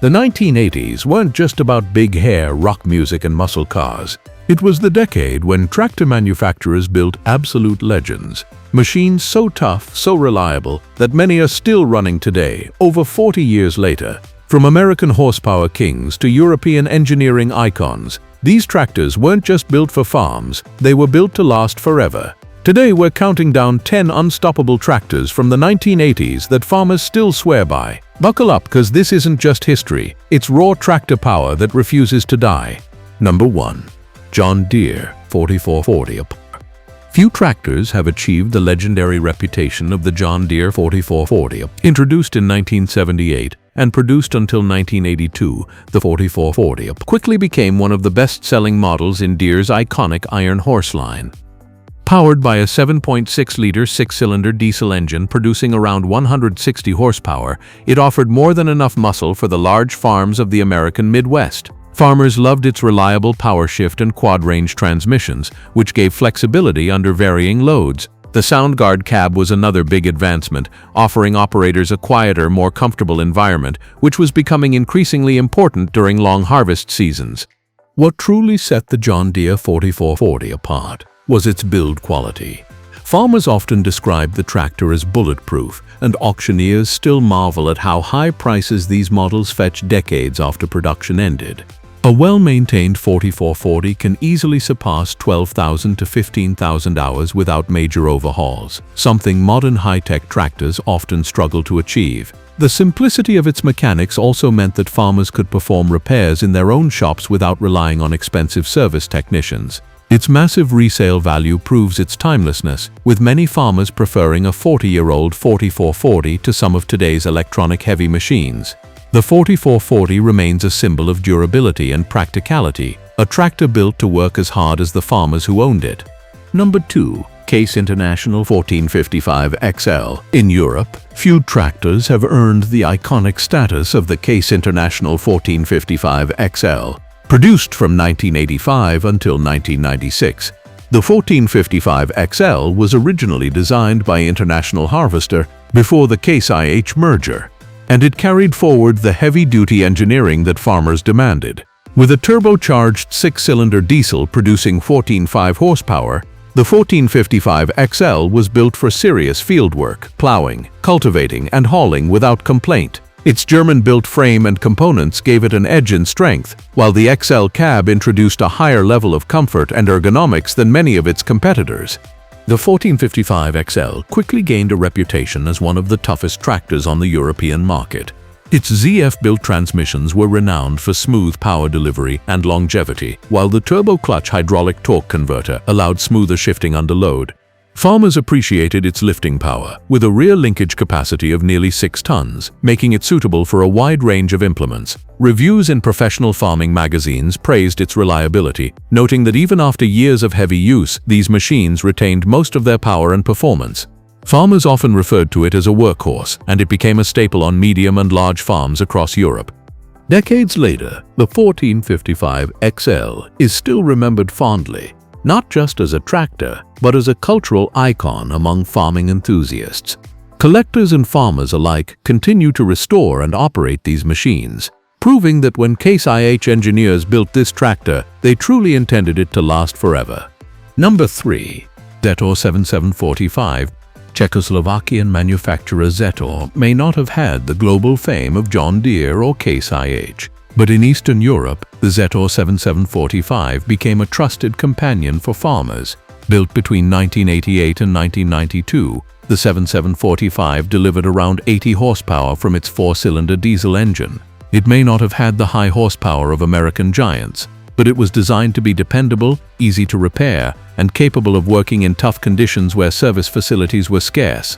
The 1980s weren't just about big hair, rock music, and muscle cars. It was the decade when tractor manufacturers built absolute legends. Machines so tough, so reliable, that many are still running today, over 40 years later. From American horsepower kings to European engineering icons, these tractors weren't just built for farms, they were built to last forever. Today we're counting down 10 unstoppable tractors from the 1980s that farmers still swear by. Buckle up, because this isn't just history, it's raw tractor power that refuses to die. Number 1. John Deere 4440. Few tractors have achieved the legendary reputation of the John Deere 4440. Introduced in 1978 and produced until 1982, the 4440 quickly became one of the best-selling models in Deere's iconic Iron Horse line. Powered by a 7.6-liter six-cylinder diesel engine producing around 160 horsepower, it offered more than enough muscle for the large farms of the American Midwest. Farmers loved its reliable power shift and quad-range transmissions, which gave flexibility under varying loads. The SoundGuard cab was another big advancement, offering operators a quieter, more comfortable environment, which was becoming increasingly important during long harvest seasons. What truly set the John Deere 4440 apart was its build quality. Farmers often described the tractor as bulletproof, and auctioneers still marvel at how high prices these models fetch decades after production ended. A well-maintained 4440 can easily surpass 12,000 to 15,000 hours without major overhauls, something modern high-tech tractors often struggle to achieve. The simplicity of its mechanics also meant that farmers could perform repairs in their own shops without relying on expensive service technicians. Its massive resale value proves its timelessness, with many farmers preferring a 40-year-old 4440 to some of today's electronic-heavy machines. The 4440 remains a symbol of durability and practicality, a tractor built to work as hard as the farmers who owned it. Number 2. Case International 1455 XL. In Europe, few tractors have earned the iconic status of the Case International 1455 XL. Produced from 1985 until 1996, the 1455 XL was originally designed by International Harvester before the Case IH merger, and it carried forward the heavy-duty engineering that farmers demanded. With a turbocharged six-cylinder diesel producing 14.5 horsepower, the 1455 XL was built for serious fieldwork, plowing, cultivating, and hauling without complaint. Its German-built frame and components gave it an edge in strength, while the XL cab introduced a higher level of comfort and ergonomics than many of its competitors. The 1455 XL quickly gained a reputation as one of the toughest tractors on the European market. Its ZF-built transmissions were renowned for smooth power delivery and longevity, while the turbo-clutch hydraulic torque converter allowed smoother shifting under load. Farmers appreciated its lifting power, with a rear linkage capacity of nearly 6 tons, making it suitable for a wide range of implements. Reviews in professional farming magazines praised its reliability, noting that even after years of heavy use, these machines retained most of their power and performance. Farmers often referred to it as a workhorse, and it became a staple on medium and large farms across Europe. Decades later, the 1455 XL is still remembered fondly, not just as a tractor, but as a cultural icon among farming enthusiasts. Collectors and farmers alike continue to restore and operate these machines, proving that when Case IH engineers built this tractor, they truly intended it to last forever. Number 3. Zetor 7745. Czechoslovakian manufacturer Zetor may not have had the global fame of John Deere or Case IH, but in Eastern Europe, the Zetor 7745 became a trusted companion for farmers. Built between 1988 and 1992, the 7745 delivered around 80 horsepower from its 4-cylinder diesel engine. It may not have had the high horsepower of American giants, but it was designed to be dependable, easy to repair, and capable of working in tough conditions where service facilities were scarce.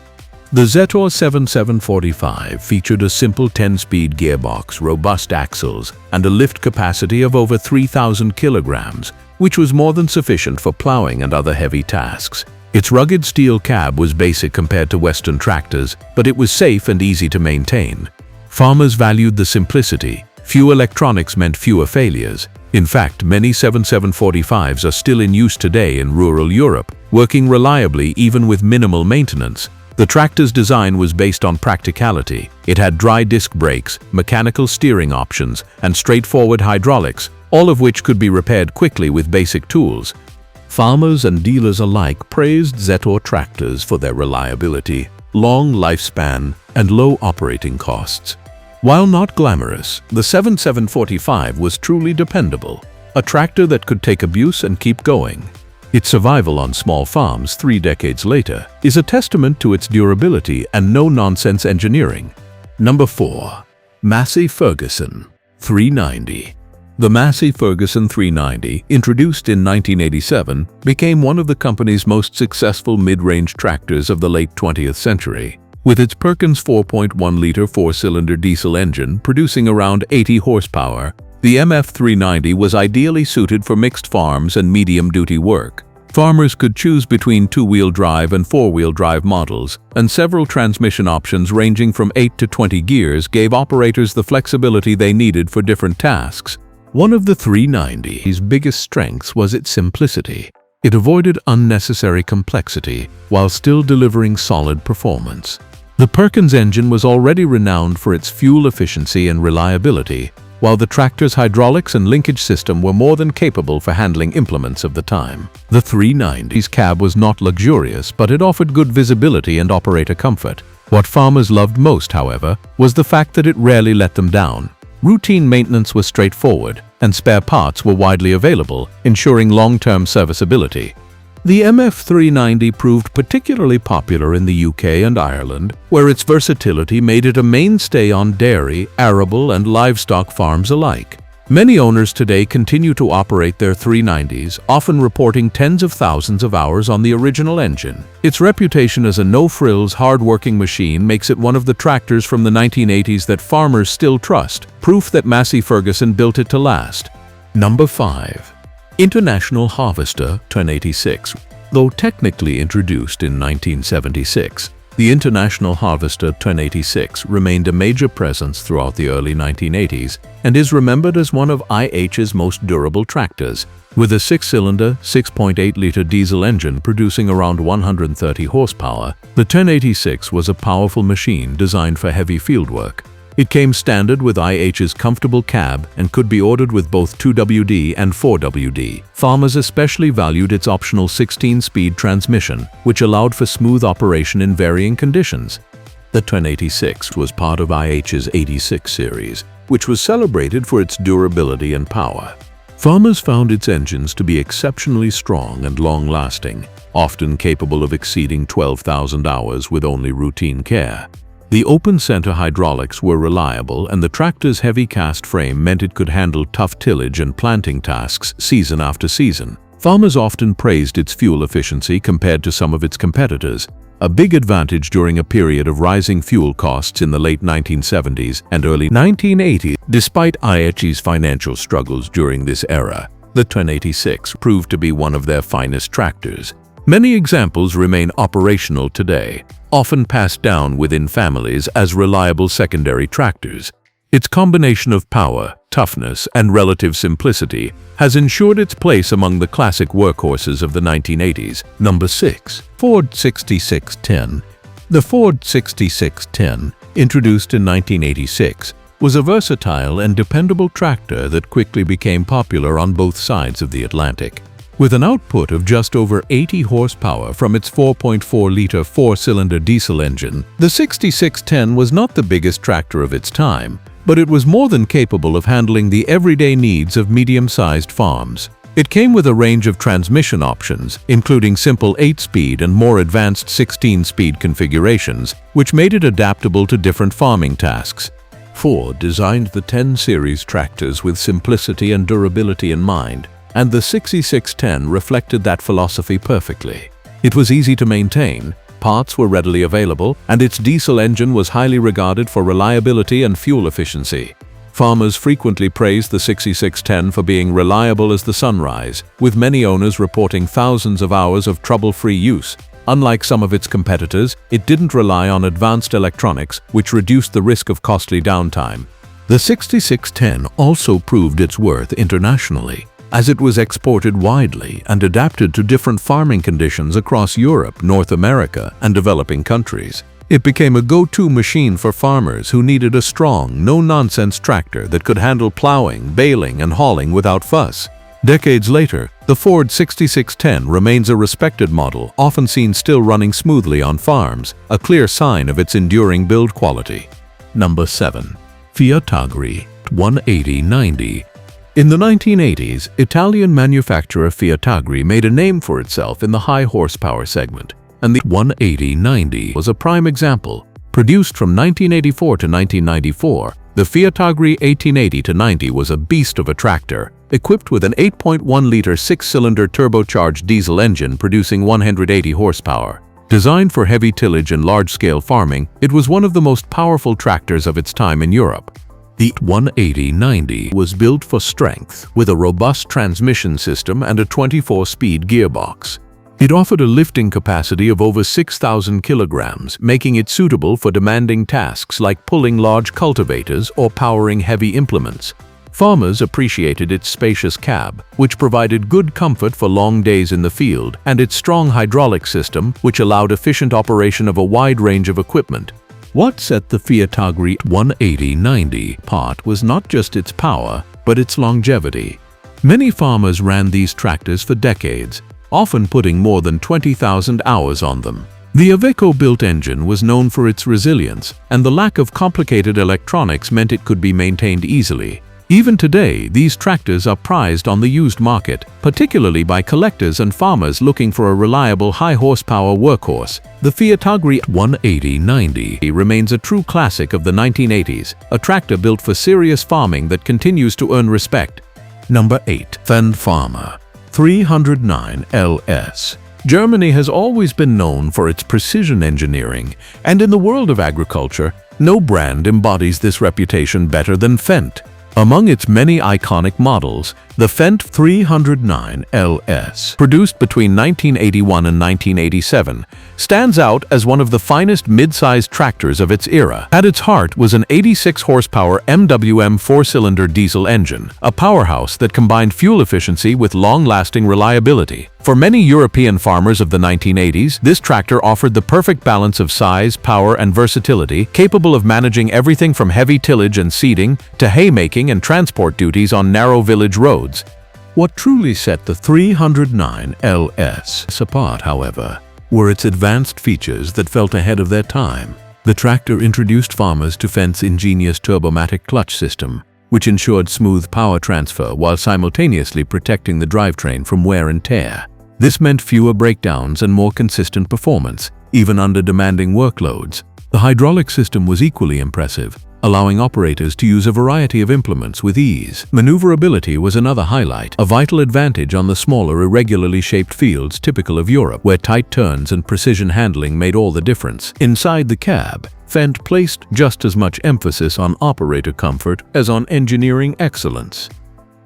The Zetor 7745 featured a simple 10-speed gearbox, robust axles, and a lift capacity of over 3,000 kilograms, which was more than sufficient for plowing and other heavy tasks. Its rugged steel cab was basic compared to Western tractors, but it was safe and easy to maintain. Farmers valued the simplicity. Few electronics meant fewer failures. In fact, many 7745s are still in use today in rural Europe, working reliably even with minimal maintenance. The The tractor's design was based on practicality. It had dry disc brakes, mechanical steering options, and straightforward hydraulics, all of which could be repaired quickly with basic tools. Farmers and dealers alike praised Zetor tractors for their reliability, long lifespan, and low operating costs. While not glamorous, the 7745 was truly dependable, a tractor that could take abuse and keep going. Its survival on small farms 3 decades later is a testament to its durability and no-nonsense engineering. Number 4. Massey Ferguson 390. The Massey Ferguson 390, introduced in 1987, became one of the company's most successful mid-range tractors of the late 20th century. With its Perkins 4.1-liter 4-cylinder diesel engine producing around 80 horsepower, the MF390 was ideally suited for mixed farms and medium-duty work. Farmers could choose between 2-wheel drive and 4-wheel drive models, and several transmission options ranging from 8 to 20 gears gave operators the flexibility they needed for different tasks. One of the 390's biggest strengths was its simplicity. It avoided unnecessary complexity while still delivering solid performance. The Perkins engine was already renowned for its fuel efficiency and reliability, while the tractor's hydraulics and linkage system were more than capable for handling implements of the time. The 390's cab was not luxurious, but it offered good visibility and operator comfort. What farmers loved most, however, was the fact that it rarely let them down. Routine maintenance was straightforward, and spare parts were widely available, ensuring long-term serviceability. The MF390 proved particularly popular in the UK and Ireland, where its versatility made it a mainstay on dairy, arable, and livestock farms alike. Many owners today continue to operate their 390s, often reporting tens of thousands of hours on the original engine. Its reputation as a no-frills, hard-working machine makes it one of the tractors from the 1980s that farmers still trust, proof that Massey Ferguson built it to last. Number 5. International Harvester 1086. Though technically introduced in 1976, the International Harvester 1086 remained a major presence throughout the early 1980s and is remembered as one of IH's most durable tractors. With a 6-cylinder, 6.8-liter diesel engine producing around 130 horsepower, the 1086 was a powerful machine designed for heavy fieldwork. It came standard with IH's comfortable cab and could be ordered with both 2WD and 4WD. Farmers especially valued its optional 16-speed transmission, which allowed for smooth operation in varying conditions. The 1086 was part of IH's 86 series, which was celebrated for its durability and power. Farmers found its engines to be exceptionally strong and long-lasting, often capable of exceeding 12,000 hours with only routine care. The open-center hydraulics were reliable, and the tractor's heavy cast frame meant it could handle tough tillage and planting tasks season after season. Farmers often praised its fuel efficiency compared to some of its competitors, a big advantage during a period of rising fuel costs in the late 1970s and early 1980s. Despite IH's financial struggles during this era, the 1086 proved to be one of their finest tractors. Many examples remain operational today, often passed down within families as reliable secondary tractors. Its combination of power, toughness, and relative simplicity has ensured its place among the classic workhorses of the 1980s. Number 6. Ford 6610. The Ford 6610, introduced in 1986, was a versatile and dependable tractor that quickly became popular on both sides of the Atlantic. With an output of just over 80 horsepower from its 4.4-liter 4-cylinder diesel engine, the 6610 was not the biggest tractor of its time, but it was more than capable of handling the everyday needs of medium-sized farms. It came with a range of transmission options, including simple 8-speed and more advanced 16-speed configurations, which made it adaptable to different farming tasks. Ford designed the 10 Series tractors with simplicity and durability in mind, and the 6610 reflected that philosophy perfectly. It was easy to maintain, parts were readily available, and its diesel engine was highly regarded for reliability and fuel efficiency. Farmers frequently praised the 6610 for being reliable as the sunrise, with many owners reporting thousands of hours of trouble-free use. Unlike some of its competitors, it didn't rely on advanced electronics, which reduced the risk of costly downtime. The 6610 also proved its worth internationally. as it was exported widely and adapted to different farming conditions across Europe, North America, and developing countries. It became a go-to machine for farmers who needed a strong, no-nonsense tractor that could handle plowing, baling, and hauling without fuss. Decades later, the Ford 6610 remains a respected model, often seen still running smoothly on farms, a clear sign of its enduring build quality. Number 7. Fiat Agri 180/90. In the 1980s, Italian manufacturer Fiat Agri made a name for itself in the high horsepower segment, and the 180/90 was a prime example. Produced from 1984 to 1994, the Fiat Agri 1880-90 was a beast of a tractor, equipped with an 8.1-liter six-cylinder turbocharged diesel engine producing 180 horsepower. Designed for heavy tillage and large-scale farming, it was one of the most powerful tractors of its time in Europe. The 180/90 was built for strength, with a robust transmission system and a 24-speed gearbox. It offered a lifting capacity of over 6,000 kilograms, making it suitable for demanding tasks like pulling large cultivators or powering heavy implements. Farmers appreciated its spacious cab, which provided good comfort for long days in the field, and its strong hydraulic system, which allowed efficient operation of a wide range of equipment. What set the Fiat Agri 180/90 apart was not just its power, but its longevity. Many farmers ran these tractors for decades, often putting more than 20,000 hours on them. The Iveco-built engine was known for its resilience, and the lack of complicated electronics meant it could be maintained easily. Even today, these tractors are prized on the used market, particularly by collectors and farmers looking for a reliable high-horsepower workhorse. The Fiat Agri 180/90 remains a true classic of the 1980s, a tractor built for serious farming that continues to earn respect. Number 8. Fendt Farmer 309 LS. Germany has always been known for its precision engineering, and in the world of agriculture, no brand embodies this reputation better than Fendt. Among its many iconic models, the Fendt 309 LS, produced between 1981 and 1987, stands out as one of the finest mid-sized tractors of its era. At its heart was an 86-horsepower MWM four-cylinder diesel engine, a powerhouse that combined fuel efficiency with long-lasting reliability. For many European farmers of the 1980s, this tractor offered the perfect balance of size, power, and versatility, capable of managing everything from heavy tillage and seeding to haymaking and transport duties on narrow village roads. What truly set the 309 LS apart, however, were its advanced features that felt ahead of their time. The tractor introduced farmers to Fendt's ingenious turbomatic clutch system, which ensured smooth power transfer while simultaneously protecting the drivetrain from wear and tear. This meant fewer breakdowns and more consistent performance, even under demanding workloads. The hydraulic system was equally impressive, allowing operators to use a variety of implements with ease. Maneuverability was another highlight, a vital advantage on the smaller, irregularly shaped fields typical of Europe, where tight turns and precision handling made all the difference. Inside the cab, Fendt placed just as much emphasis on operator comfort as on engineering excellence.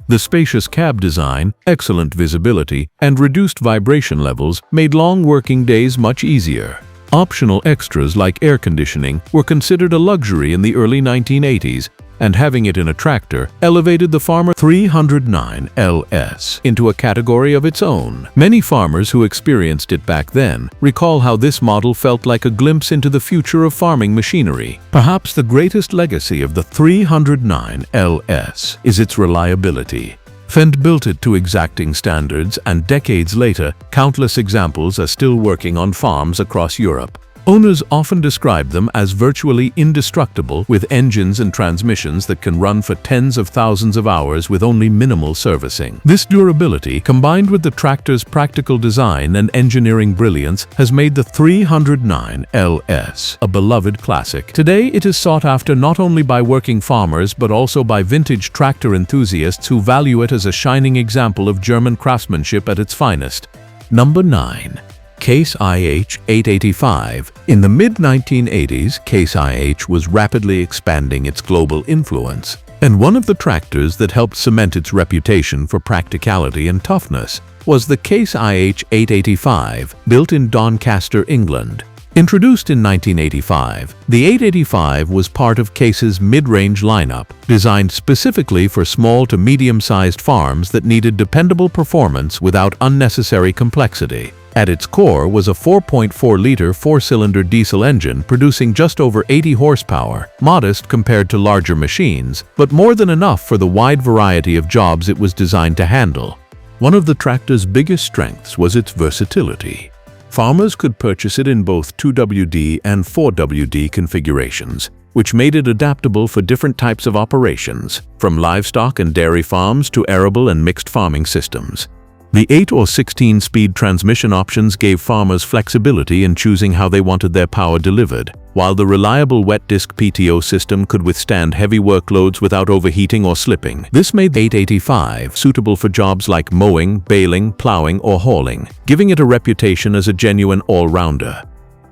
The spacious cab design, excellent visibility, and reduced vibration levels made long working days much easier. Optional extras like air conditioning were considered a luxury in the early 1980s, and having it in a tractor elevated the Farmer 309 LS into a category of its own. Many farmers who experienced it back then recall how this model felt like a glimpse into the future of farming machinery. Perhaps the greatest legacy of the 309 LS is its reliability. Fendt built it to exacting standards, and decades later, countless examples are still working on farms across Europe. Owners often describe them as virtually indestructible, with engines and transmissions that can run for tens of thousands of hours with only minimal servicing. This durability, combined with the tractor's practical design and engineering brilliance, has made the 309 LS a beloved classic. Today, it is sought after not only by working farmers but also by vintage tractor enthusiasts who value it as a shining example of German craftsmanship at its finest. Number 9. Case IH 885. In the mid-1980s, Case IH was rapidly expanding its global influence, and one of the tractors that helped cement its reputation for practicality and toughness was the Case IH 885, built in Doncaster, England. Introduced in 1985, the 885 was part of Case's mid-range lineup, designed specifically for small to medium-sized farms that needed dependable performance without unnecessary complexity. At its core was a 4.4-liter four-cylinder diesel engine producing just over 80 horsepower, modest compared to larger machines, but more than enough for the wide variety of jobs it was designed to handle. One of the tractor's biggest strengths was its versatility. Farmers could purchase it in both 2WD and 4WD configurations, which made it adaptable for different types of operations, from livestock and dairy farms to arable and mixed farming systems. The 8 or 16-speed transmission options gave farmers flexibility in choosing how they wanted their power delivered, while the reliable wet disc PTO system could withstand heavy workloads without overheating or slipping. This made the 885 suitable for jobs like mowing, baling, plowing, or hauling, giving it a reputation as a genuine all-rounder.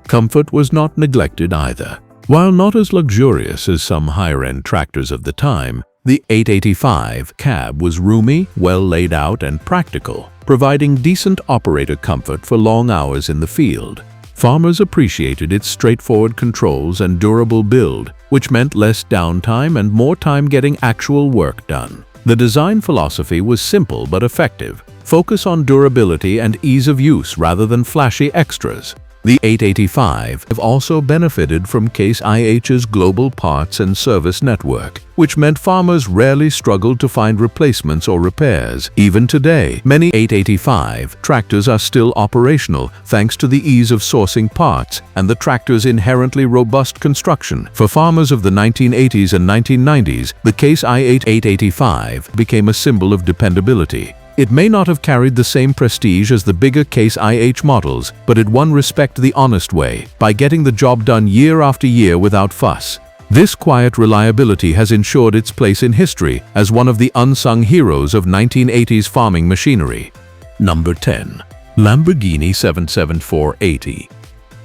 Comfort was not neglected either. While not as luxurious as some higher-end tractors of the time, the 885 cab was roomy, well laid out, and practical, providing decent operator comfort for long hours in the field. Farmers appreciated its straightforward controls and durable build, which meant less downtime and more time getting actual work done. The design philosophy was simple but effective. Focus on durability and ease of use rather than flashy extras. The 885 have also benefited from Case IH's global parts and service network, which meant farmers rarely struggled to find replacements or repairs. Even today, many 885 tractors are still operational thanks to the ease of sourcing parts and the tractor's inherently robust construction. For farmers of the 1980s and 1990s, the Case IH 885 became a symbol of dependability. It may not have carried the same prestige as the bigger Case IH models, but it won respect the honest way, by getting the job done year after year without fuss. This quiet reliability has ensured its place in history as one of the unsung heroes of 1980s farming machinery. Number 10. Lamborghini 77480.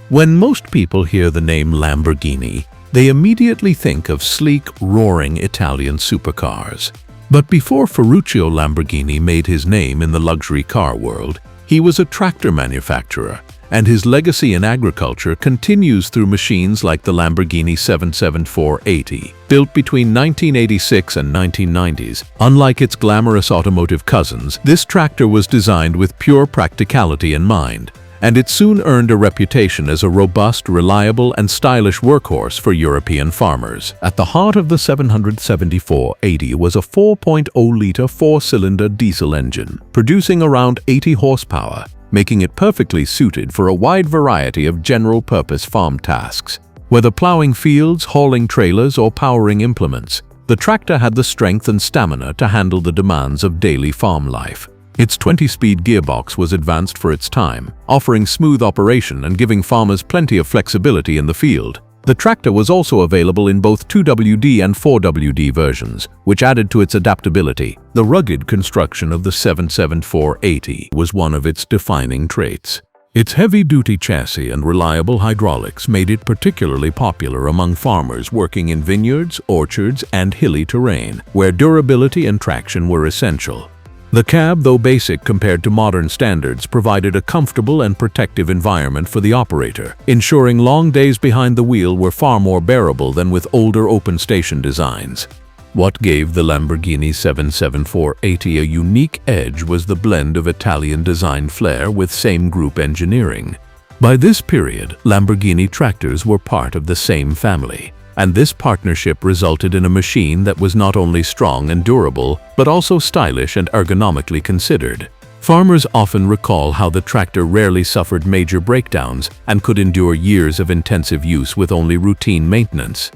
When most people hear the name Lamborghini, they immediately think of sleek, roaring Italian supercars. But before Ferruccio Lamborghini made his name in the luxury car world, he was a tractor manufacturer, and his legacy in agriculture continues through machines like the Lamborghini 77480. Built between 1986 and 1990s, unlike its glamorous automotive cousins, this tractor was designed with pure practicality in mind, and it soon earned a reputation as a robust, reliable, and stylish workhorse for European farmers. At the heart of the 77480 was a 4.0-liter four-cylinder diesel engine, producing around 80 horsepower, making it perfectly suited for a wide variety of general-purpose farm tasks. Whether plowing fields, hauling trailers, or powering implements, the tractor had the strength and stamina to handle the demands of daily farm life. Its 20-speed gearbox was advanced for its time, offering smooth operation and giving farmers plenty of flexibility in the field. The tractor was also available in both 2WD and 4WD versions, which added to its adaptability. The rugged construction of the 77480 was one of its defining traits. Its heavy-duty chassis and reliable hydraulics made it particularly popular among farmers working in vineyards, orchards, and hilly terrain, where durability and traction were essential. The cab, though basic compared to modern standards, provided a comfortable and protective environment for the operator, ensuring long days behind the wheel were far more bearable than with older open station designs. What gave the Lamborghini 77480 a unique edge was the blend of Italian design flair with same-group engineering. By this period, Lamborghini tractors were part of the same family, and this partnership resulted in a machine that was not only strong and durable, but also stylish and ergonomically considered. Farmers often recall how the tractor rarely suffered major breakdowns and could endure years of intensive use with only routine maintenance.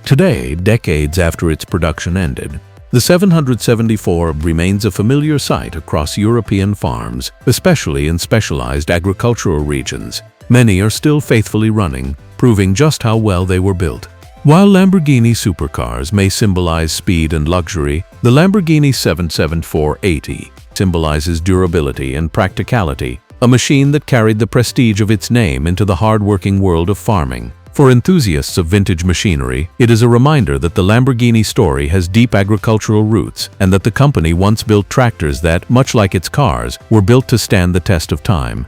Today, decades after its production ended, the 774 remains a familiar sight across European farms, especially in specialized agricultural regions. Many are still faithfully running, proving just how well they were built. While Lamborghini supercars may symbolize speed and luxury, the Lamborghini 77480 symbolizes durability and practicality, a machine that carried the prestige of its name into the hard-working world of farming. For enthusiasts of vintage machinery, it is a reminder that the Lamborghini story has deep agricultural roots and that the company once built tractors that, much like its cars, were built to stand the test of time.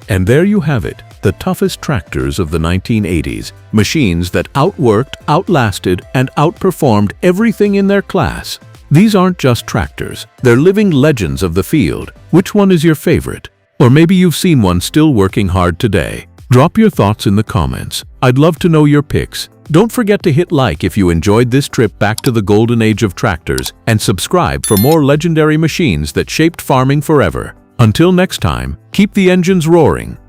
And there you have it, the toughest tractors of the 1980s, machines that outworked, outlasted, and outperformed everything in their class. These aren't just tractors, they're living legends of the field. Which one is your favorite? Or maybe you've seen one still working hard today. Drop your thoughts in the comments. I'd love to know your picks. Don't forget to hit like if you enjoyed this trip back to the golden age of tractors, and subscribe for more legendary machines that shaped farming forever. Until next time, keep the engines roaring.